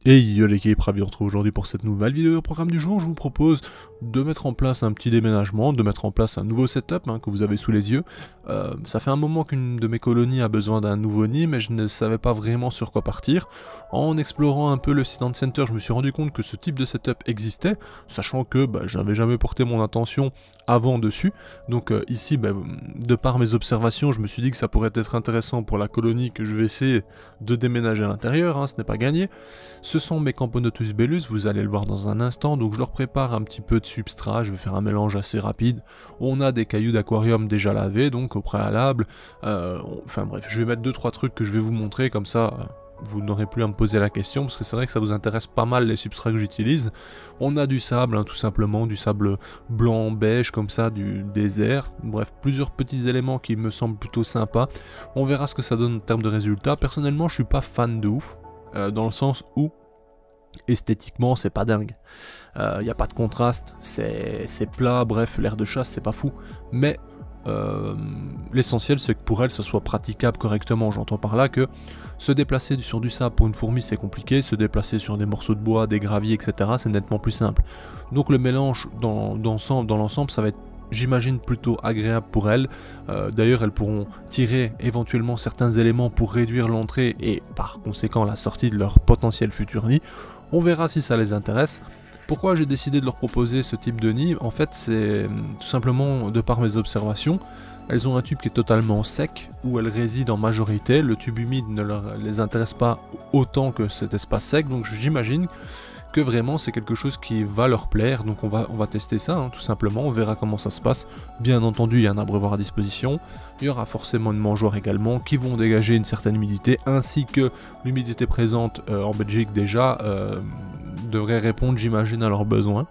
Et yo l'équipe, ravi de vous retrouver aujourd'hui pour cette nouvelle vidéo. Au programme du jour, je vous propose de mettre en place un petit déménagement, de mettre en place un nouveau setup que vous avez sous les yeux. Ça fait un moment qu'une de mes colonies a besoin d'un nouveau nid, mais je ne savais pas vraiment sur quoi partir. En explorant un peu le site Center, je me suis rendu compte que ce type de setup existait, sachant que je n'avais jamais porté mon attention avant dessus. Donc ici, de par mes observations, je me suis dit que ça pourrait être intéressant pour la colonie que je vais essayer de déménager à l'intérieur, ce n'est pas gagné. Ce sont mes Camponotus bellus, vous allez le voir dans un instant, donc je leur prépare un petit peu de substrat, je vais faire un mélange assez rapide. On a des cailloux d'aquarium déjà lavés, donc au préalable, enfin bref, je vais mettre 2-3 trucs que je vais vous montrer, comme ça vous n'aurez plus à me poser la question, parce que c'est vrai que ça vous intéresse pas mal les substrats que j'utilise. On a du sable, tout simplement, du sable blanc, beige, comme ça, du désert, bref, plusieurs petits éléments qui me semblent plutôt sympas. On verra ce que ça donne en termes de résultats. Personnellement, je suis pas fan de ouf, dans le sens où esthétiquement c'est pas dingue, y a pas de contraste, c'est plat, bref, l'air de chasse c'est pas fou, mais l'essentiel c'est que pour elle ça soit praticable correctement. J'entends par là que se déplacer sur du sable pour une fourmi c'est compliqué, se déplacer sur des morceaux de bois, des graviers, etc. c'est nettement plus simple. Donc le mélange dans l'ensemble ça va être, j'imagine, plutôt agréable pour elles. D'ailleurs elles pourront tirer éventuellement certains éléments pour réduire l'entrée et par conséquent la sortie de leur potentiel futur nid. On verra si ça les intéresse. Pourquoi j'ai décidé de leur proposer ce type de nid? En fait c'est tout simplement de par mes observations. Elles ont un tube qui est totalement sec, où elles résident en majorité. Le tube humide ne les intéresse pas autant que cet espace sec, donc j'imagine que vraiment c'est quelque chose qui va leur plaire. Donc on va tester ça, tout simplement, on verra comment ça se passe. Bien entendu, il y a un abreuvoir à disposition, il y aura forcément une mangeoire également, qui vont dégager une certaine humidité, ainsi que l'humidité présente en Belgique déjà devrait répondre, j'imagine, à leurs besoins.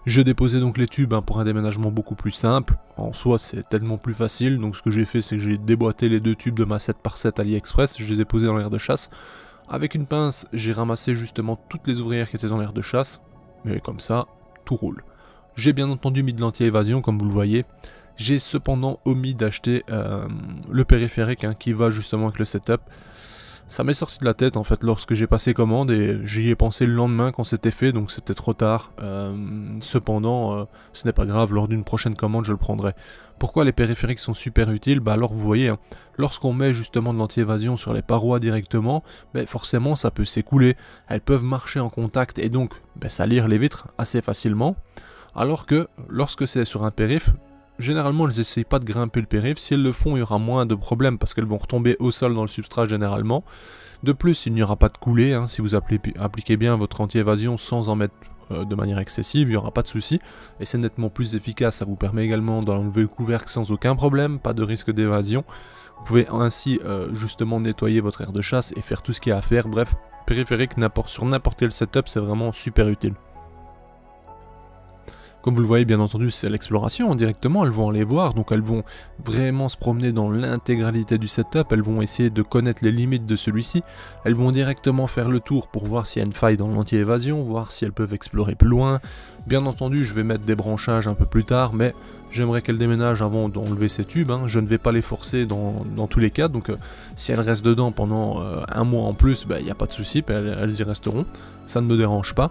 Je déposais donc les tubes pour un déménagement beaucoup plus simple. En soi c'est tellement plus facile, donc ce que j'ai fait c'est que j'ai déboîté les deux tubes de ma 7x7 AliExpress, je les ai posés dans l'aire de chasse. Avec une pince, j'ai ramassé justement toutes les ouvrières qui étaient dans l'aire de chasse, mais comme ça, tout roule. J'ai bien entendu mis de l'anti-évasion, comme vous le voyez. J'ai cependant omis d'acheter le périphérique qui va justement avec le setup. Ça m'est sorti de la tête en fait lorsque j'ai passé commande et j'y ai pensé le lendemain quand c'était fait, donc c'était trop tard. Cependant, ce n'est pas grave, lors d'une prochaine commande je le prendrai. Pourquoi les périphériques sont super utiles? Alors vous voyez, lorsqu'on met justement de l'anti-évasion sur les parois directement, forcément ça peut s'écouler, elles peuvent marcher en contact et donc salir les vitres assez facilement. Alors que lorsque c'est sur un périph', généralement elles n'essayent pas de grimper le périph', si elles le font il y aura moins de problèmes parce qu'elles vont retomber au sol dans le substrat généralement. De plus il n'y aura pas de coulée, si vous appliquez bien votre anti-évasion sans en mettre de manière excessive, il n'y aura pas de souci et c'est nettement plus efficace. Ça vous permet également d'enlever le couvercle sans aucun problème, pas de risque d'évasion. Vous pouvez ainsi justement nettoyer votre aire de chasse et faire tout ce qu'il y a à faire. Bref, périphérique sur n'importe quel setup c'est vraiment super utile. Comme vous le voyez, bien entendu, c'est l'exploration directement, elles vont aller voir, donc elles vont vraiment se promener dans l'intégralité du setup, elles vont essayer de connaître les limites de celui-ci, elles vont directement faire le tour pour voir s'il y a une faille dans l'anti-évasion, voir si elles peuvent explorer plus loin. Bien entendu, je vais mettre des branchages un peu plus tard, mais j'aimerais qu'elles déménagent avant d'enlever ces tubes, je ne vais pas les forcer dans tous les cas, donc si elles restent dedans pendant un mois en plus, il n'y a pas de souci, elles y resteront, ça ne me dérange pas.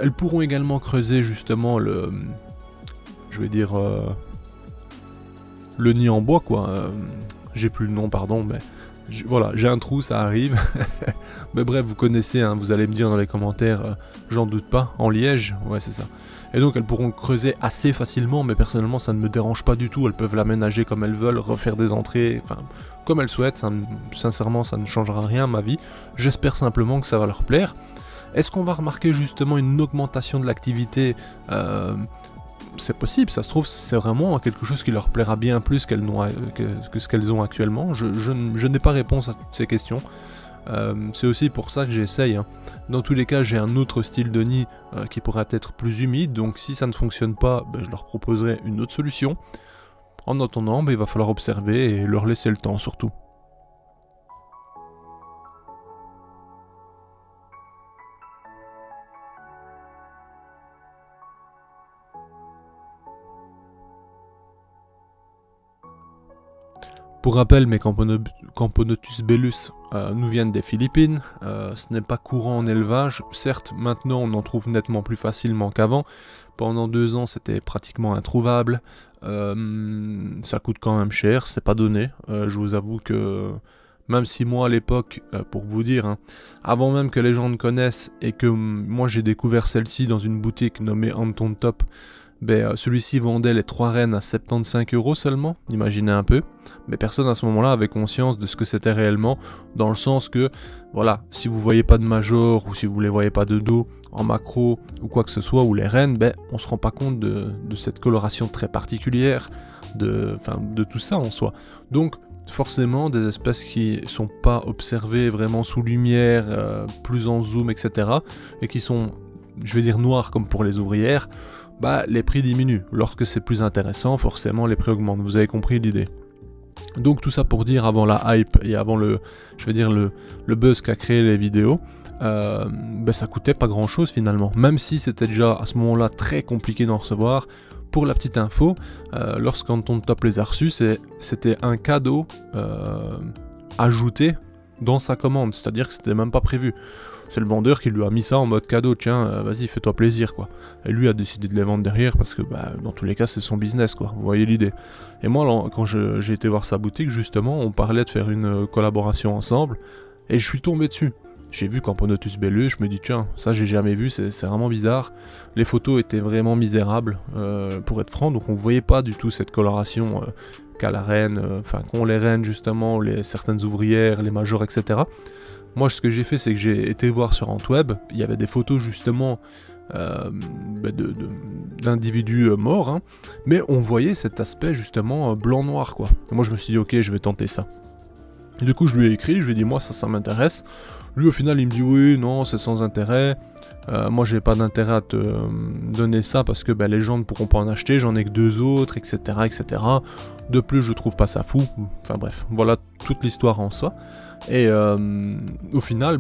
Elles pourront également creuser justement le nid en bois j'ai plus le nom, pardon, mais voilà, j'ai un trou, ça arrive. Mais bref, vous connaissez, vous allez me dire dans les commentaires, j'en doute pas, en liège, ouais c'est ça. Et donc elles pourront creuser assez facilement, mais personnellement ça ne me dérange pas du tout, elles peuvent l'aménager comme elles veulent, refaire des entrées, comme elles souhaitent, sincèrement ça ne changera rien à ma vie. J'espère simplement que ça va leur plaire. Est-ce qu'on va remarquer justement une augmentation de l'activité? C'est possible, ça se trouve c'est vraiment quelque chose qui leur plaira bien plus que ce qu'elles ont actuellement. Je n'ai pas réponse à toutes ces questions. C'est aussi pour ça que j'essaye. Dans tous les cas, j'ai un autre style de nid qui pourrait être plus humide, donc si ça ne fonctionne pas, je leur proposerai une autre solution. En attendant, il va falloir observer et leur laisser le temps surtout. Pour rappel, mes Camponotus bellus nous viennent des Philippines. Ce n'est pas courant en élevage. Certes, maintenant on en trouve nettement plus facilement qu'avant. Pendant 2 ans, c'était pratiquement introuvable. Ça coûte quand même cher, c'est pas donné. Je vous avoue que même si moi à l'époque, pour vous dire, hein, avant même que les gens me connaissent et que moi j'ai découvert celle-ci dans une boutique nommée Anton Top, celui-ci vendait les 3 rennes à 75 € seulement, imaginez un peu. Mais personne à ce moment-là avait conscience de ce que c'était réellement, dans le sens que, voilà, si vous voyez pas de major ou si vous les voyez pas de dos en macro ou quoi que ce soit, ou les rennes, on se rend pas compte de cette coloration très particulière, de tout ça en soi. Donc, forcément, des espèces qui sont pas observées vraiment sous lumière, plus en zoom, etc., et qui sont, je vais dire, noires comme pour les ouvrières, les prix diminuent. Lorsque c'est plus intéressant, forcément, les prix augmentent. Vous avez compris l'idée. Donc tout ça pour dire, avant la hype et avant le buzz qu'a créé les vidéos, ça coûtait pas grand chose finalement. Même si c'était déjà à ce moment-là très compliqué d'en recevoir. Pour la petite info, lorsqu'Anton Top les a reçus, c'était un cadeau ajouté dans sa commande. C'est-à-dire que c'était même pas prévu. C'est le vendeur qui lui a mis ça en mode cadeau, tiens, vas-y, fais-toi plaisir, quoi. Et lui a décidé de les vendre derrière parce que, dans tous les cas, c'est son business, quoi. Vous voyez l'idée. Et moi, alors, quand j'ai été voir sa boutique, justement, on parlait de faire une collaboration ensemble, et je suis tombé dessus. J'ai vu Camponotus bellus, je me dis, tiens, ça j'ai jamais vu, c'est vraiment bizarre. Les photos étaient vraiment misérables, pour être franc, donc on voyait pas du tout cette coloration qu'a la reine, qu'ont les reines, justement, certaines ouvrières, les majors, etc. Moi, ce que j'ai fait, c'est que j'ai été voir sur Antweb, il y avait des photos justement d'individus morts, hein, mais on voyait cet aspect justement blanc-noir, quoi. Et moi, je me suis dit, ok, je vais tenter ça. Et du coup, je lui ai écrit, je lui ai dit, moi, ça m'intéresse. Lui, au final, il me dit, oui, non, c'est sans intérêt. Moi, j'ai pas d'intérêt à te donner ça parce que les gens ne pourront pas en acheter, j'en ai que 2 autres, etc., etc. De plus, je trouve pas ça fou. Enfin bref, voilà toute l'histoire en soi. Et au final,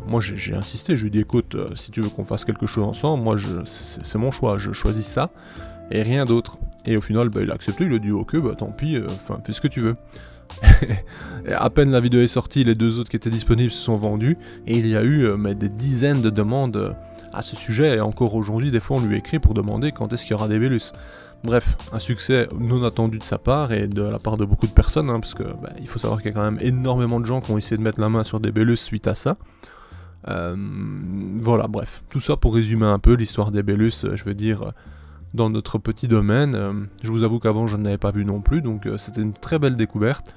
moi j'ai insisté, je lui ai dit, écoute, si tu veux qu'on fasse quelque chose ensemble, moi c'est mon choix, je choisis ça et rien d'autre. Et au final, il a accepté, il a dit, ok, tant pis, fais ce que tu veux. Et à peine la vidéo est sortie, les 2 autres qui étaient disponibles se sont vendus, et il y a eu des dizaines de demandes à ce sujet, et encore aujourd'hui, des fois on lui écrit pour demander quand est-ce qu'il y aura des bellus. Bref, un succès non attendu de sa part, et de la part de beaucoup de personnes, hein, parce que il faut savoir qu'il y a quand même énormément de gens qui ont essayé de mettre la main sur des bellus suite à ça. Voilà, bref, tout ça pour résumer un peu l'histoire des bellus, je veux dire, dans notre petit domaine. Je vous avoue qu'avant je n'avais pas vu non plus, donc c'était une très belle découverte.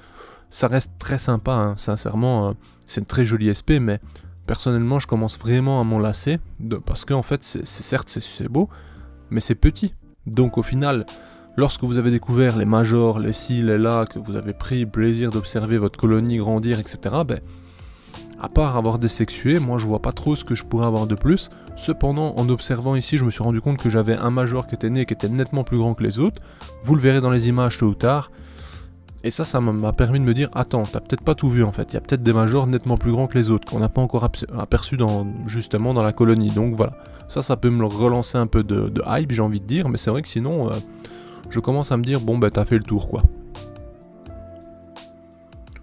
Ça reste très sympa, hein, sincèrement, c'est une très jolie SP, mais personnellement je commence vraiment à m'en lasser, parce qu'en fait certes c'est beau, mais c'est petit. Donc au final, lorsque vous avez découvert les majors, les ci, les là, que vous avez pris plaisir d'observer votre colonie grandir, etc., à part avoir des sexués, moi je vois pas trop ce que je pourrais avoir de plus. Cependant, en observant ici, je me suis rendu compte que j'avais un major qui était né, qui était nettement plus grand que les autres. Vous le verrez dans les images tôt ou tard. Et ça m'a permis de me dire, attends, t'as peut-être pas tout vu en fait. Il y a peut-être des majors nettement plus grands que les autres, qu'on n'a pas encore aperçus justement dans la colonie. Donc voilà, ça peut me relancer un peu de hype, j'ai envie de dire. Mais c'est vrai que sinon, je commence à me dire, bon t'as fait le tour, quoi.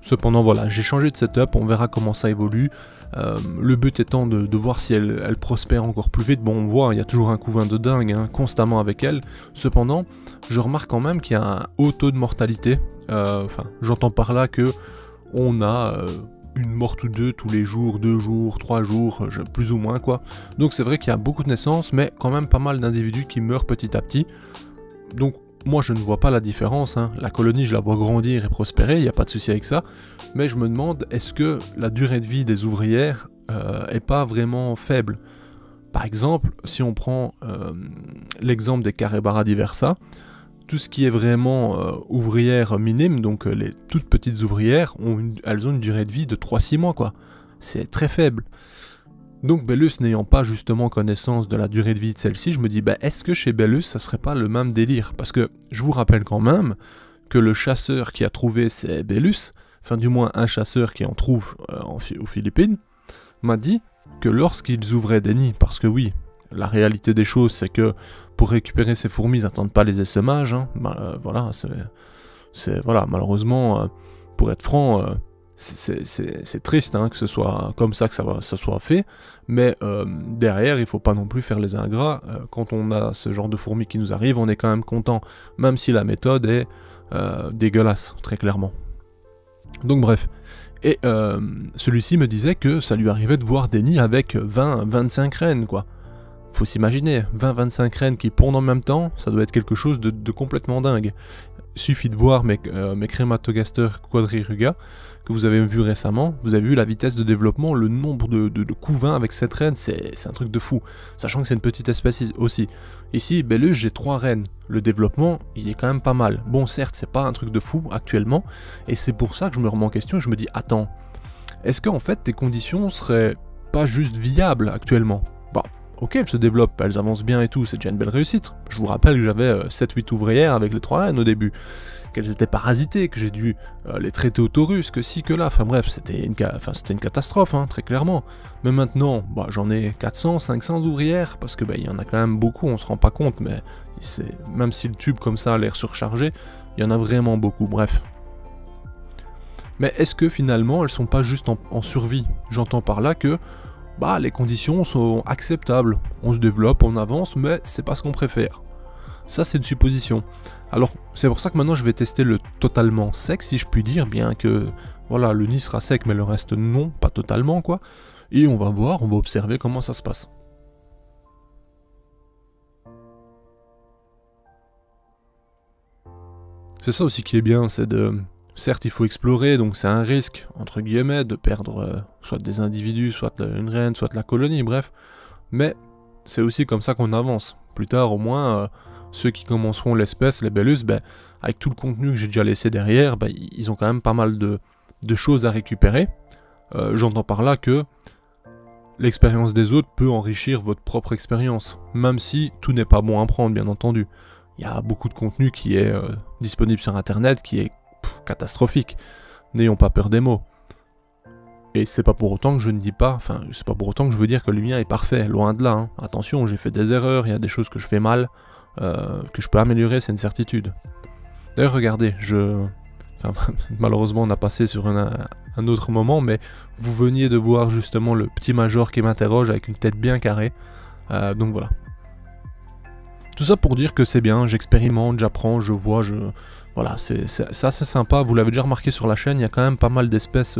Cependant voilà, j'ai changé de setup, on verra comment ça évolue. Le but étant de voir si elle prospère encore plus vite. Bon, on voit, il y a toujours un couvain de dingue, hein, constamment avec elle. Cependant, je remarque quand même qu'il y a un haut taux de mortalité. J'entends par là que on a une morte ou deux tous les jours, 2 jours, 3 jours, plus ou moins, quoi. Donc c'est vrai qu'il y a beaucoup de naissances, mais quand même pas mal d'individus qui meurent petit à petit. Donc moi je ne vois pas la différence, hein. La colonie je la vois grandir et prospérer, il n'y a pas de souci avec ça, mais je me demande, est-ce que la durée de vie des ouvrières est pas vraiment faible? Par exemple, si on prend l'exemple des Caribara diversa, tout ce qui est vraiment ouvrières minimes, donc les toutes petites ouvrières, elles ont une durée de vie de 3-6 mois, quoi. C'est très faible. Donc Bellus n'ayant pas justement connaissance de la durée de vie de celle-ci, je me dis, est-ce que chez Bellus, ça serait pas le même délire? Parce que je vous rappelle quand même que le chasseur qui a trouvé ces Bellus, enfin du moins un chasseur qui en trouve aux Philippines, m'a dit que lorsqu'ils ouvraient des nids, parce que oui, la réalité des choses, c'est que pour récupérer ces fourmis, ils n'attendent pas les essaimages, hein, voilà, voilà, malheureusement, pour être franc, c'est triste hein, que ce soit comme ça que ça soit fait, mais derrière, il faut pas non plus faire les ingrats. Quand on a ce genre de fourmis qui nous arrive, on est quand même content, même si la méthode est dégueulasse, très clairement. Donc bref, et celui-ci me disait que ça lui arrivait de voir des nids avec 20-25 reines, quoi. Faut s'imaginer, 20-25 reines qui pondent en même temps, ça doit être quelque chose de complètement dingue. Suffit de voir mes Crématogaster quadriruga que vous avez vu récemment, vous avez vu la vitesse de développement, le nombre de couvains avec cette reine, c'est un truc de fou, sachant que c'est une petite espèce aussi. Ici, Bellus, j'ai 3 reines, le développement, il est quand même pas mal. Bon, certes, c'est pas un truc de fou actuellement, et c'est pour ça que je me remets en question et je me dis, attends, est-ce qu'en fait tes conditions seraient pas juste viables actuellement? Bah, ok, elles se développent, elles avancent bien et tout, c'est déjà une belle réussite. Je vous rappelle que j'avais 7-8 ouvrières avec les 3 reines au début, qu'elles étaient parasitées, que j'ai dû les traiter au taurus, que si, que là, enfin bref, c'était une catastrophe, hein, très clairement. Mais maintenant, bah, j'en ai 400, 500 ouvrières, parce que bah, y en a quand même beaucoup, on se rend pas compte, mais même si le tube comme ça a l'air surchargé, il y en a vraiment beaucoup, bref. Mais est-ce que finalement, elles sont pas juste en survie? J'entends par là que bah, les conditions sont acceptables, on se développe, on avance, mais c'est pas ce qu'on préfère. Ça, c'est une supposition. Alors, c'est pour ça que maintenant, je vais tester le totalement sec, si je puis dire, bien que, voilà, le nid sera sec, mais le reste non, pas totalement, quoi. Et on va voir, on va observer comment ça se passe. C'est ça aussi qui est bien, c'est de... Certes, il faut explorer, donc c'est un risque, entre guillemets, de perdre soit des individus, soit une reine, soit la colonie, bref. Mais c'est aussi comme ça qu'on avance. Plus tard, au moins, ceux qui commenceront l'espèce, les Bellus, ben, avec tout le contenu que j'ai déjà laissé derrière, ben, ils ont quand même pas mal de choses à récupérer. J'entends par là que l'expérience des autres peut enrichir votre propre expérience, même si tout n'est pas bon à prendre, bien entendu. Il y a beaucoup de contenu qui est disponible sur Internet, qui est catastrophique. N'ayons pas peur des mots. Et c'est pas pour autant que je ne dis pas, enfin, c'est pas pour autant que je veux dire que le mien est parfait, loin de là. Hein. Attention, j'ai fait des erreurs, il y a des choses que je fais mal, que je peux améliorer, c'est une certitude. D'ailleurs, regardez, malheureusement, on a passé sur un autre moment, mais vous veniez de voir justement le petit major qui m'interroge avec une tête bien carrée. Donc voilà. Tout ça pour dire que c'est bien, j'expérimente, j'apprends, je vois, voilà, c'est assez sympa. Vous l'avez déjà remarqué sur la chaîne, il y a quand même pas mal d'espèces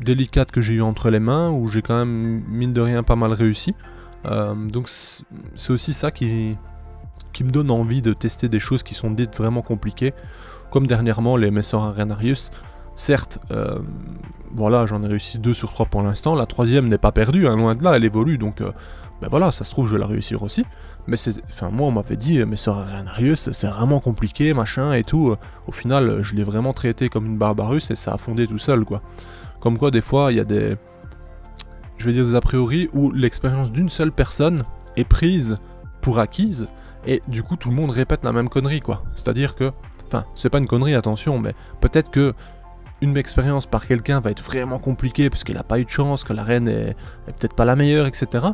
délicates que j'ai eu entre les mains, où j'ai quand même, mine de rien, pas mal réussi. Donc c'est aussi ça qui me donne envie de tester des choses qui sont dites vraiment compliquées, comme dernièrement les Messor Arenarius. Certes, voilà, j'en ai réussi 2 sur 3 pour l'instant, la 3e n'est pas perdue, hein, loin de là, elle évolue, donc ben voilà, ça se trouve, je vais la réussir aussi. Mais moi, on m'avait dit, Messor Arenarius, c'est vraiment compliqué, machin et tout. Au final, je l'ai vraiment traité comme une barbarus et ça a fondé tout seul, quoi. Comme quoi, des fois, il y a des a priori où l'expérience d'une seule personne est prise pour acquise et du coup, tout le monde répète la même connerie, quoi. C'est-à-dire que, enfin, c'est pas une connerie, attention, mais peut-être que une expérience par quelqu'un va être vraiment compliquée parce qu'il n'a pas eu de chance, que la reine est peut-être pas la meilleure, etc.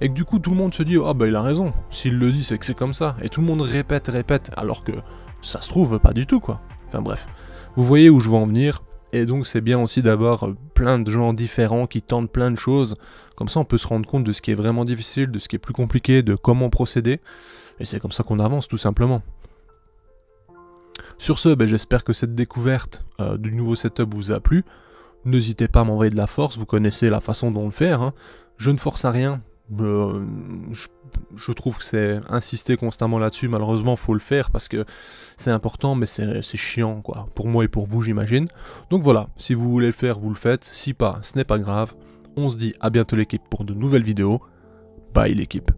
Et que du coup tout le monde se dit « Ah bah il a raison, s'il le dit c'est que c'est comme ça ». Et tout le monde répète, alors que ça se trouve pas du tout, quoi. Enfin bref, vous voyez où je veux en venir. Et donc c'est bien aussi d'avoir plein de gens différents qui tentent plein de choses. Comme ça on peut se rendre compte de ce qui est vraiment difficile, de ce qui est plus compliqué, de comment procéder. Et c'est comme ça qu'on avance tout simplement. Sur ce, j'espère que cette découverte du nouveau setup vous a plu. N'hésitez pas à m'envoyer de la force, vous connaissez la façon dont le faire. Hein. Je ne force à rien. Je trouve que c'est insister constamment là-dessus. Malheureusement, il faut le faire parce que c'est important, mais c'est chiant, quoi. Pour moi et pour vous, j'imagine. Donc voilà, si vous voulez le faire, vous le faites. Si pas, ce n'est pas grave. On se dit à bientôt l'équipe pour de nouvelles vidéos. Bye l'équipe.